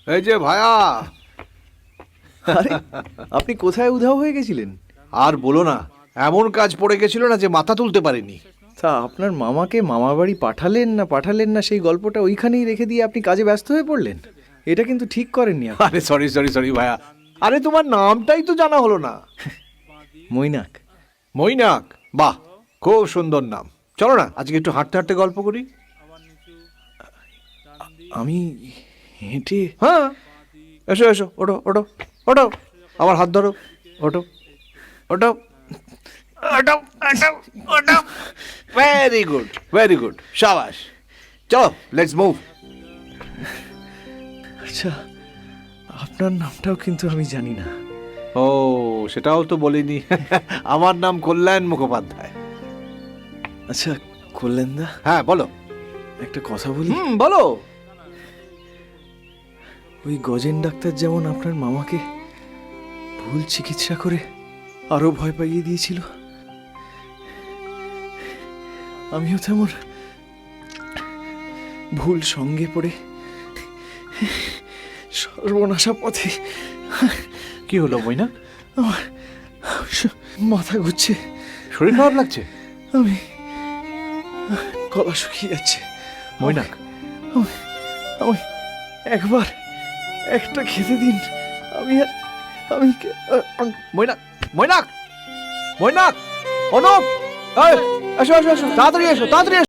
এই যে ভায়া। আরে আপনি কোথায় উধাও হয়ে গেছিলেন? আর বলো না, এমন কাজ পড়ে গেছিল না যে মাথা তুলতে পারিনি। তা আপনার মামাকে মামার বাড়ি পাঠালেন না সেই গল্পটা ওইখানেই রেখে দিয়ে আপনি কাজে ব্যস্ত হয়ে পড়লেন। এটা কিন্তু ঠিক করেননি আপনি। আরে সরি ভায়া। আরে তোমার নামটাই তো জানা হলো না। মৈনাক। মৈনাক, বাহ, খুব সুন্দর নাম। চলো না আজকে একটু হাঁটতে হাঁটতে গল্প করি। আমি হেঁটে? হ্যাঁ, এসো এসো, ওঠো ওঠো ওঠো, আমার হাত ধরো, ওঠো ওঠো ওঠো ওঠো ওঠো। ভেরি গুড ভেরি গুড, শাবাশ। চলো লেটস মুভ। আচ্ছা, আপনার নামটাও কিন্তু আমি জানি না। ও, সেটাও তো বলিনি। আমার নাম কল্যাণ মুখোপাধ্যায়। আচ্ছা কল্যাণদা, হ্যাঁ বলো। একটা কথা বলি। বলো। ওই গজেন ডাক্তার যেমন আপনার মামাকে ভুল চিকিৎসা করে আরো ভয় পাইয়ে দিয়েছিল, আমিও তেমন ভুল সঙ্গে পড়ে সর্বনাশা পথে। কি হলো মৈনা? আমার মাথা ঘুরছে, শরীর খারাপ লাগছে? আমি গলা শুকিয়ে যাচ্ছে। মৈনাক, আমি একবার একটা খেতে দিন। আমি মৈনাক, মৈনাক, মৈনাক, অনুপ, এই, এসো এসো এসো, তাড়াতাড়ি এসো তাড়াতাড়ি এসো।